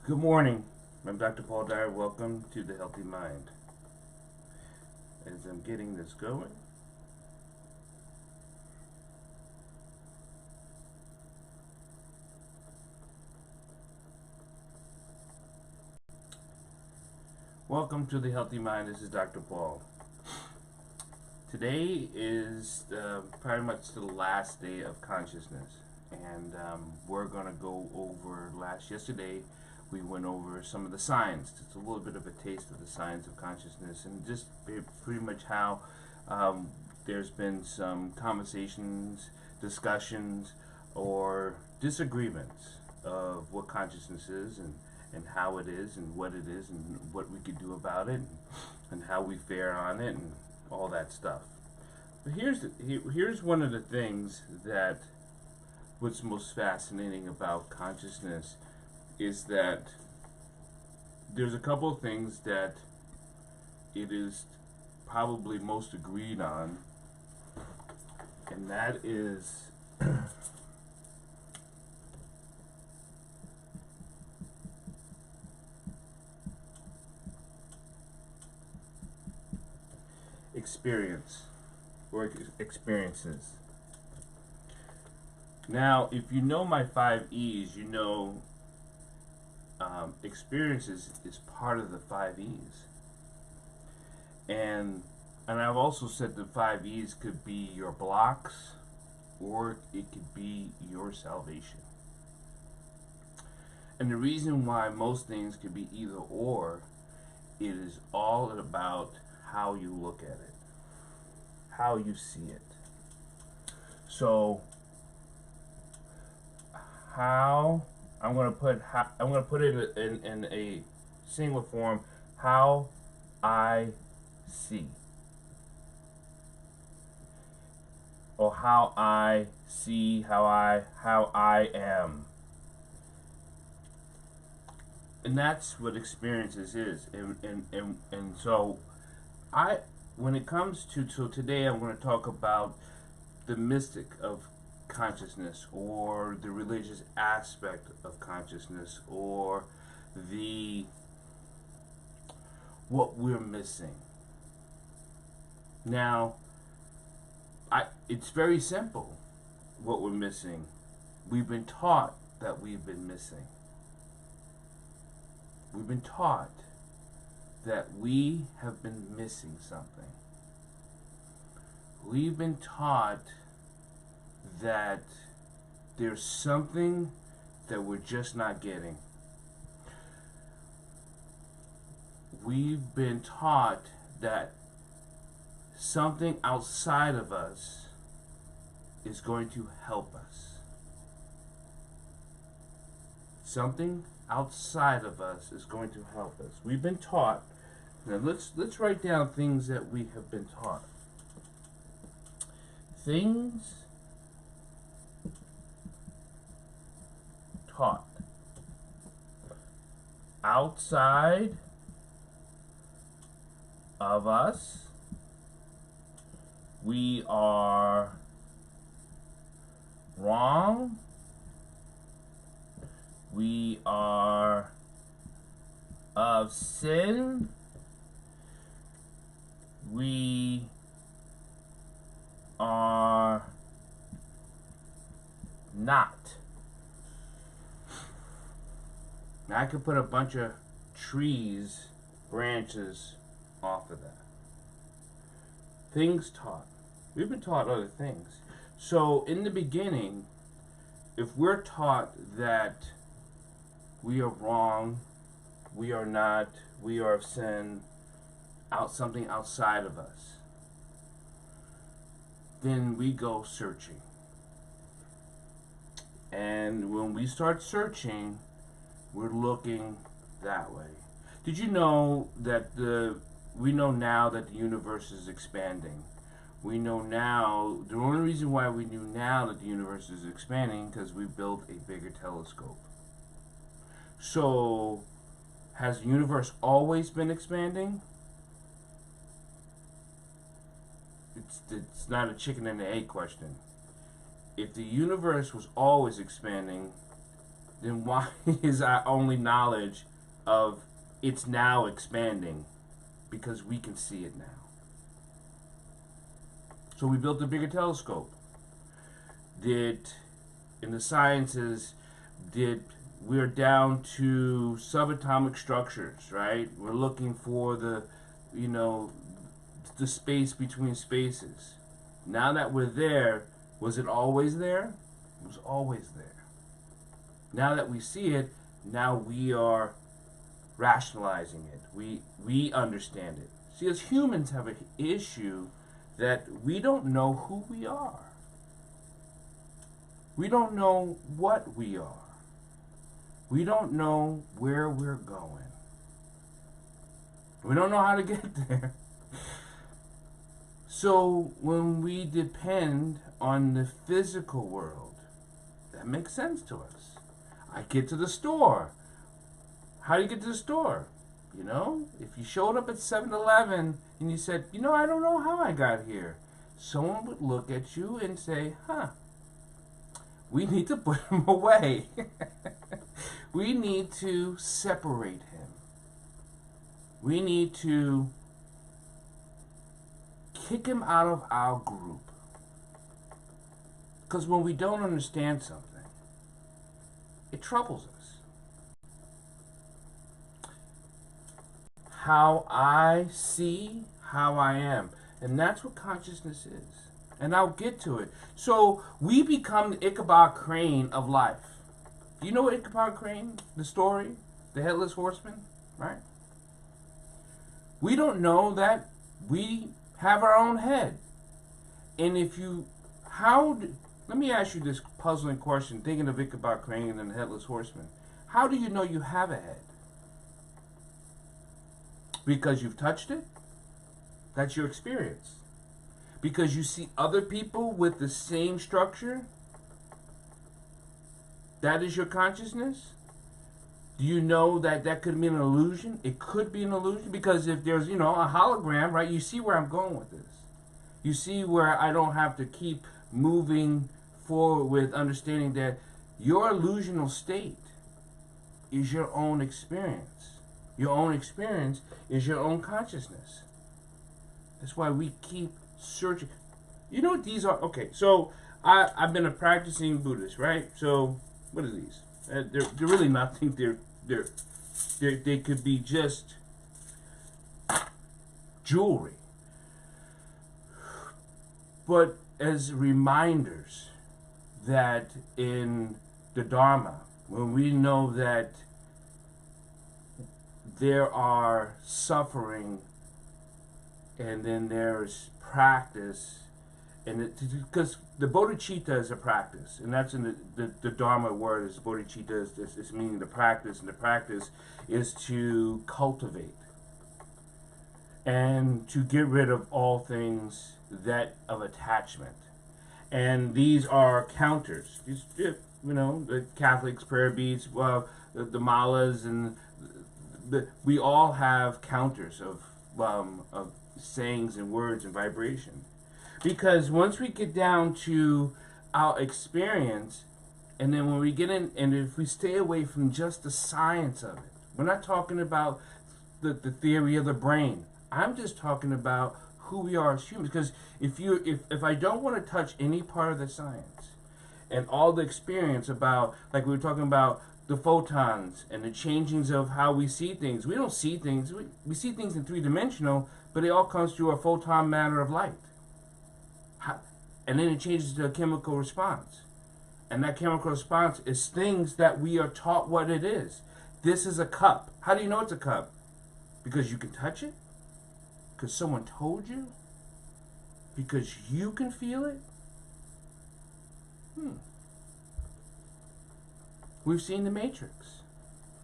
Good morning. I'm Dr. Paul Dyer. Welcome to the Healthy Mind. As I'm getting this going, welcome to the Healthy Mind. This is Dr. Paul. Today is pretty much the last day of consciousness, and we're going to go over yesterday. We went over some of the signs, just a little bit of a taste of the signs of consciousness, and just pretty much how there's been some conversations, discussions, or disagreements of what consciousness is and how it is and what it is and what we could do about it and how we fare on it and all that stuff. But here's one of the things that what's most fascinating about consciousness is that there's a couple of things that it is probably most agreed on, and that is experience or experiences. Now, if you know my 5 E's, you know experiences is part of the 5 E's. And I've also said the 5 E's could be your blocks or it could be your salvation. And the reason why most things could be either or, it is all about how you look at it, how you see it. So how I'm going to put it in a singular form, how I see, or how I see, how I am. And that's what experiences is. And so when it comes to, so today I'm going to talk about the mystic of consciousness, or the religious aspect of consciousness, or what we're missing. Now, it's very simple what we're missing. We've been taught that we've been missing. We've been taught that we have been missing something. We've been taught that there's something that we're just not getting. We've been taught that something outside of us is going to help us. Something outside of us is going to help us. We've been taught. Now let's write down things that we have been taught. Things taught. Outside of us, we are wrong. We are of sin. We are not. Now I could put a bunch of trees, branches off of that. Things taught. We've been taught other things. So in the beginning, if we're taught that we are wrong, we are not, we are of sin, something outside of us, then we go searching. And when we start searching, we're looking that way. Did you know that we know now that the universe is expanding? We know now, the only reason why we knew now that the universe is expanding, because we built a bigger telescope. So, has the universe always been expanding? It's not a chicken and the egg question. If the universe was always expanding, then why is our only knowledge of it's now expanding? Because we can see it now. So we built a bigger telescope. In the sciences, we're down to subatomic structures, right? We're looking for the space between spaces. Now that we're there, was it always there? It was always there. Now that we see it, now we are rationalizing it. We understand it. See, as humans have an issue that we don't know who we are. We don't know what we are. We don't know where we're going. We don't know how to get there. So when we depend on the physical world, that makes sense to us. I get to the store. How do you get to the store? If you showed up at 7-Eleven and you said, I don't know how I got here, someone would look at you and say, we need to put him away. We need to separate him. We need to kick him out of our group. Because when we don't understand something, it troubles us. How I see, how I am. And that's what consciousness is. And I'll get to it. So we become the Ichabod Crane of life. Do you know what Ichabod Crane, the story, the headless horseman, right? We don't know that we have our own head. And let me ask you this puzzling question, thinking of Ichabod Crane and the headless horseman. How do you know you have a head? Because you've touched it? That's your experience. Because you see other people with the same structure? That is your consciousness? Do you know that could be an illusion? It could be an illusion because if there's, a hologram, right? You see where I'm going with this. You see where I don't have to keep moving forward with understanding that your illusional state is your own experience. Your own experience is your own consciousness. That's why we keep searching. You know what these are? Okay, so I've been a practicing Buddhist, right? So what are these? They're really nothing. They could be just jewelry, but as reminders that in the Dharma, when we know that there are suffering and then there's practice, and because the bodhicitta is a practice, and that's in the Dharma word is bodhicitta, is meaning the practice, and the practice is to cultivate and to get rid of all things that of attachment. And these are counters. The Catholics, prayer beads, the malas, and we all have counters of sayings and words and vibration. Because once we get down to our experience, and then when we get in, and if we stay away from just the science of it, we're not talking about the theory of the brain. I'm just talking about who we are as humans. Because if I don't want to touch any part of the science and all the experience about, like we were talking about the photons and the changings of how we see things. We don't see things. We see things in three-dimensional, but it all comes through a photon matter of light. And then it changes to a chemical response. And that chemical response is things that we are taught what it is. This is a cup. How do you know it's a cup? Because you can touch it? Because someone told you? Because you can feel it? We've seen The Matrix.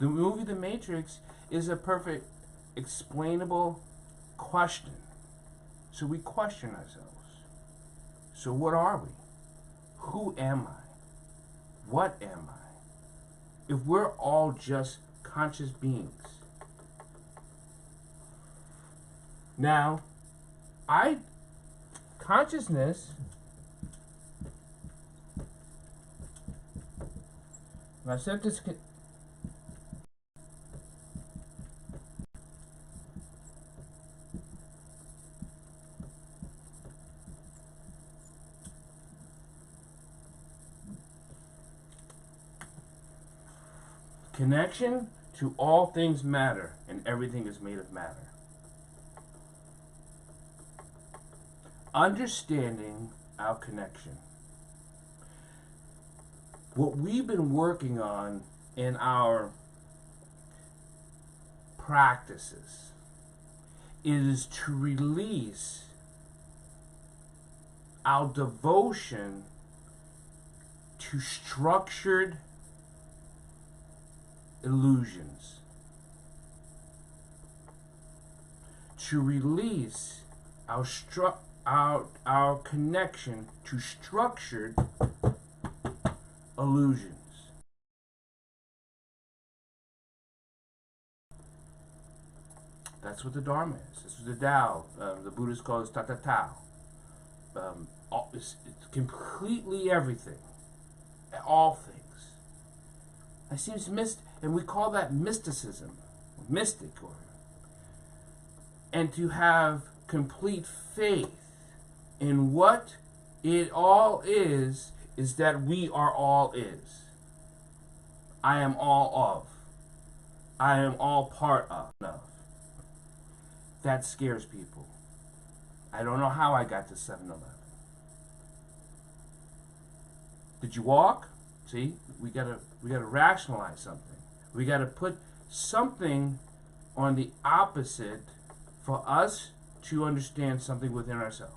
The movie The Matrix is a perfect explainable question. So we question ourselves. So what are we? Who am I? What am I? If we're all just conscious beings. Now, consciousness, And I said this. Connection to all things matter, and everything is made of matter. Understanding our connection. What we've been working on in our practices is to release our devotion to structured illusions, to release our connection to structured illusions. That's what the Dharma is. This is the Tao. The Buddhists call it Tata Tao. It's completely everything, all things. It seems and we call that mysticism, mystic, and to have complete faith in what it all is that we are all is. I am all of. I am all part of. That scares people. I don't know how I got to 7-Eleven. Did you walk? See, we gotta rationalize something. We gotta put something on the opposite for us to understand something within ourselves.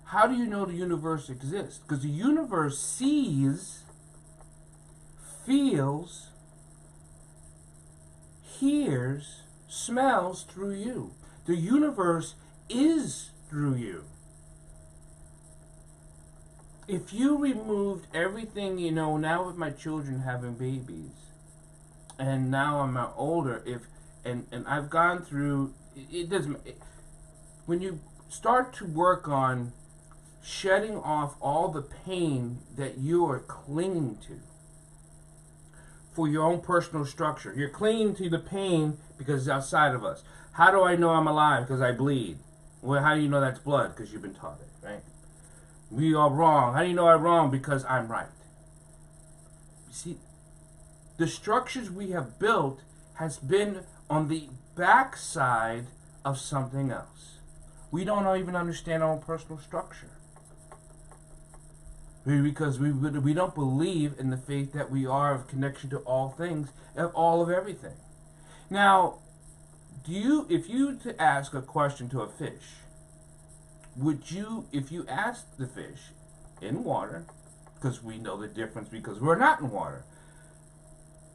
How do you know the universe exists? Because the universe sees, feels, hears, smells through you. The universe is through you. If you removed everything, now with my children having babies, and now I'm older, and I've gone through, when you start to work on shedding off all the pain that you are clinging to for your own personal structure. You're clinging to the pain because it's outside of us. How do I know I'm alive? Because I bleed. Well, how do you know that's blood? Because you've been taught it, right? We are wrong. How do you know I'm wrong? Because I'm right. You see, the structures we have built has been on the backside of something else. We don't even understand our own personal structure. Because we don't believe in the faith that we are of connection to all things, of all of everything. Now, if you to ask a question to a fish, would you, if you asked the fish in water, because we know the difference because we're not in water,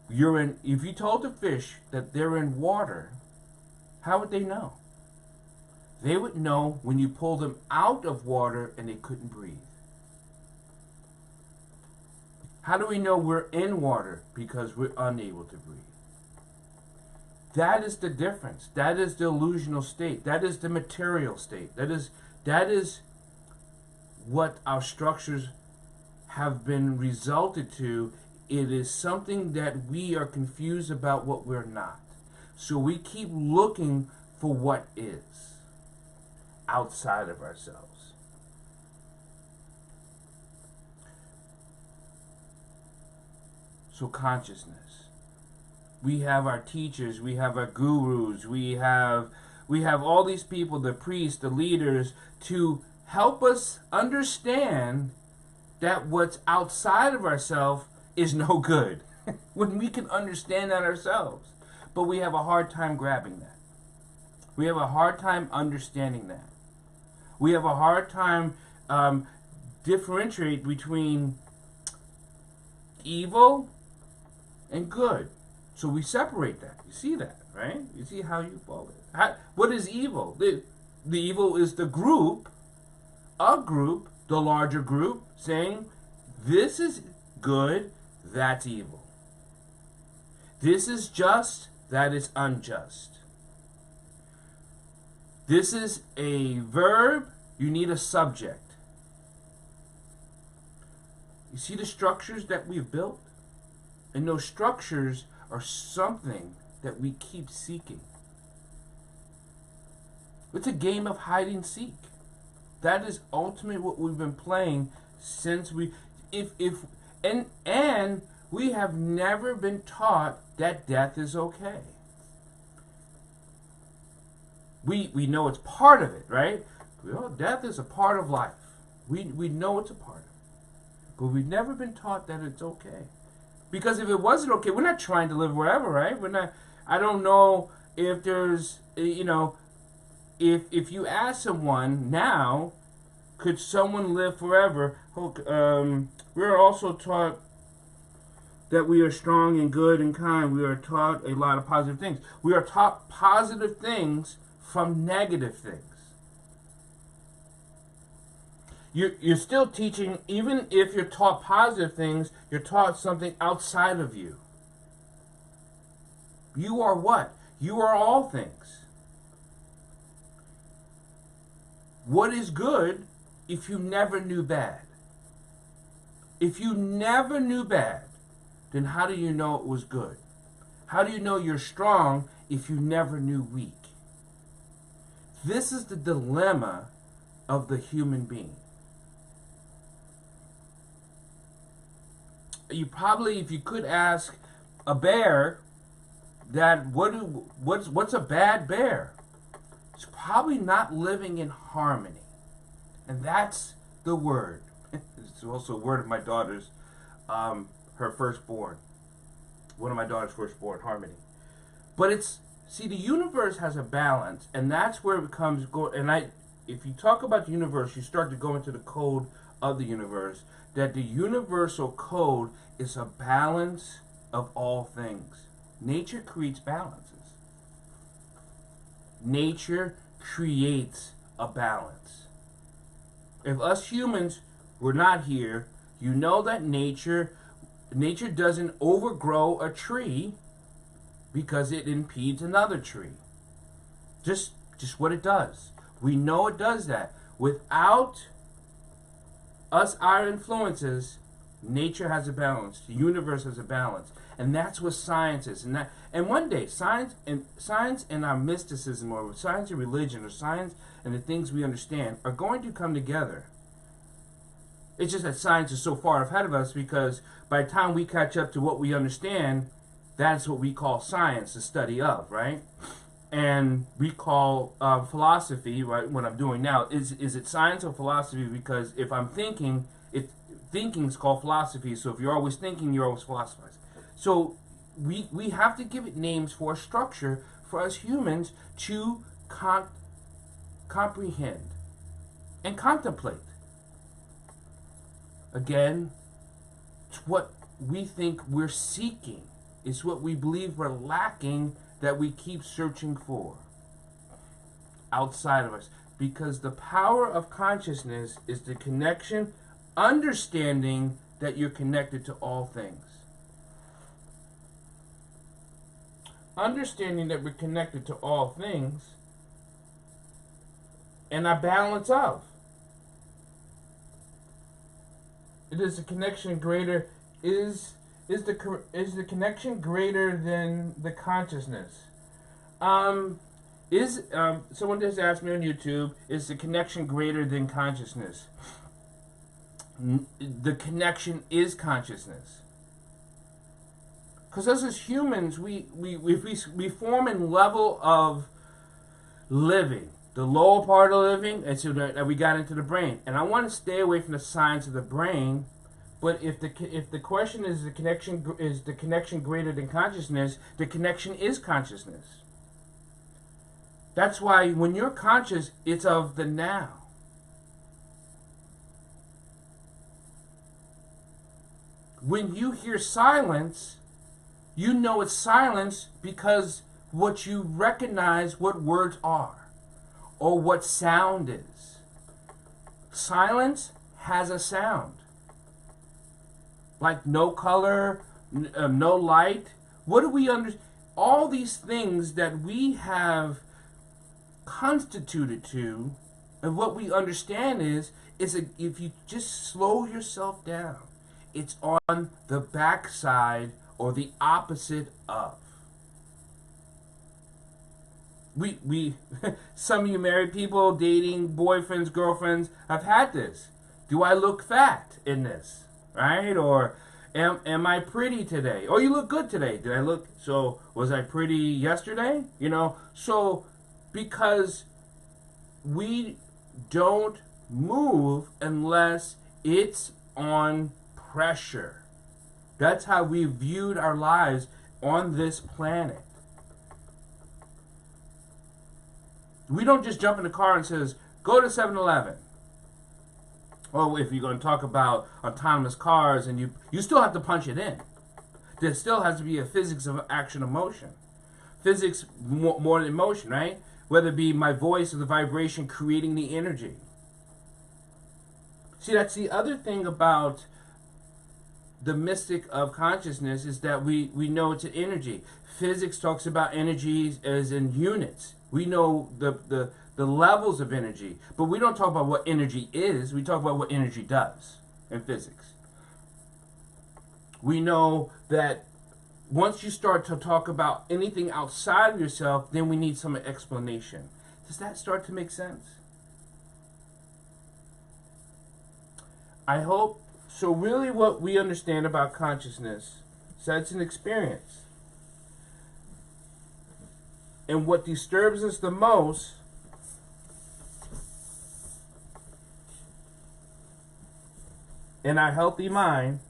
if you told the fish that they're in water, how would they know? They would know when you pull them out of water and they couldn't breathe. How do we know we're in water? Because we're unable to breathe. That is the difference. That is the illusional state. That is the material state. That is what our structures have been resulted to. It is something that we are confused about what we're not. So we keep looking for what is outside of ourselves. So consciousness. We have our teachers, we have our gurus, we have all these people, the priests, the leaders, to help us understand that what's outside of ourselves is no good. When we can understand that ourselves. But we have a hard time grabbing that. We have a hard time understanding that. We have a hard time differentiate between evil and good. So we separate that. You see that, right? You see how you follow it. What is evil? The evil is the group, the larger group, saying this is good, that's evil. This is just, that is unjust. This is a verb, you need a subject. You see the structures that we've built? And those structures are something that we keep seeking. It's a game of hide and seek. That is ultimately what we've been playing since and we have never been taught that death is okay. We know it's part of it, right? Well, death is a part of life. We know it's a part of it. But we've never been taught that it's okay. Because if it wasn't okay, we're not trying to live forever, right? I don't know if there's, if you ask someone now, could someone live forever? We're also taught that we are strong and good and kind. We are taught a lot of positive things. We are taught positive things from negative things. You're still teaching, even if you're taught positive things, you're taught something outside of you. You are what? You are all things. What is good if you never knew bad? If you never knew bad, then how do you know it was good? How do you know you're strong if you never knew weak? This is the dilemma of the human being. You probably, if you could ask a bear that what's a bad bear? It's probably not living in harmony. And that's the word. It's also a word of my daughter's, her firstborn. One of my daughter's firstborn, harmony. But see, the universe has a balance, and that's where it becomes, if you talk about the universe, you start to go into the code of the universe, that the universal code is a balance of all things. Nature creates balances. Nature creates a balance. If us humans were not here, you know that nature doesn't overgrow a tree because it impedes another tree. Just what it does. We know it does that. Without us, our influences, nature has a balance. The universe has a balance. And that's what science is. And one day, science and our mysticism, or science and religion, or science and the things we understand are going to come together. It's just that science is so far ahead of us, because by the time we catch up to what we understand, that's what we call science, the study of, right? And we call philosophy, right, what I'm doing now, is it science or philosophy? Because if I'm thinking, thinking's called philosophy, so if you're always thinking, you're always philosophizing. So we have to give it names for a structure for us humans to comprehend and contemplate. Again, it's what we think we're seeking. It's what we believe we're lacking that we keep searching for outside of us. Because the power of consciousness is the connection, understanding that you're connected to all things. Understanding that we're connected to all things, and a balance of. It is the connection greater, is the connection greater than the consciousness? Someone just asked me on YouTube, is the connection greater than consciousness? The connection is consciousness. Because us as humans, we form a level of living. The lower part of living, and so that we got into the brain. And I want to stay away from the science of the brain. But if the question is the connection greater than consciousness, the connection is consciousness. That's why when you're conscious, it's of the now. When you hear silence, you know it's silence because what you recognize what words are or what sound is. Silence has a sound. Like no color, no light. What do we understand? All these things that we have constituted to, and what we understand is if you just slow yourself down, it's on the backside or the opposite of. We some of you married people dating boyfriends, girlfriends, have had this. Do I look fat in this? Right? Or am I pretty today? Oh, you look good today. Did I look, so was I pretty yesterday? You know, so because we don't move unless it's on pressure. That's how we viewed our lives on this planet. We don't just jump in the car and says, go to 7-Eleven. Or if you're going to talk about autonomous cars, and you still have to punch it in. There still has to be a physics of action of motion. Physics more than motion, right? Whether it be my voice or the vibration creating the energy. See, that's the other thing about the mystic of consciousness, is that we know it's an energy. Physics talks about energies as in units. We know the levels of energy, but we don't talk about what energy is. We talk about what energy does in physics. We know that once you start to talk about anything outside of yourself, then we need some explanation. Does that start to make sense? I hope so. Really, what we understand about consciousness is that it's an experience. And what disturbs us the most in our healthy mind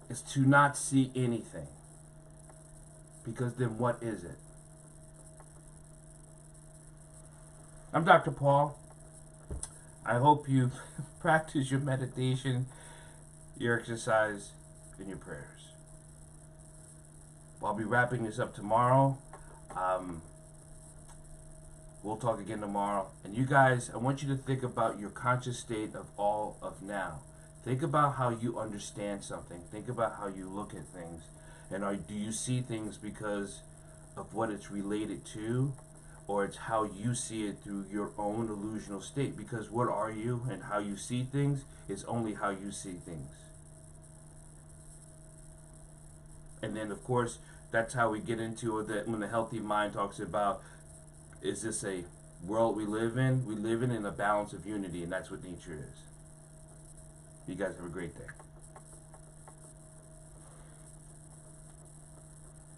is to not see anything. Because then what is it? I'm Dr. Paul. I hope you practice your meditation, your exercise, and your prayers. I'll be wrapping this up tomorrow. We'll talk again tomorrow. And you guys, I want you to think about your conscious state of all of now. Think about how you understand something. Think about how you look at things. And do you see things because of what it's related to? Or it's how you see it through your own illusional state? Because what are you and how you see things is only how you see things. And then, of course, that's how we get into it, that when the healthy mind talks about, is this a world we live in? We live in a balance of unity, and that's what nature is. You guys have a great day.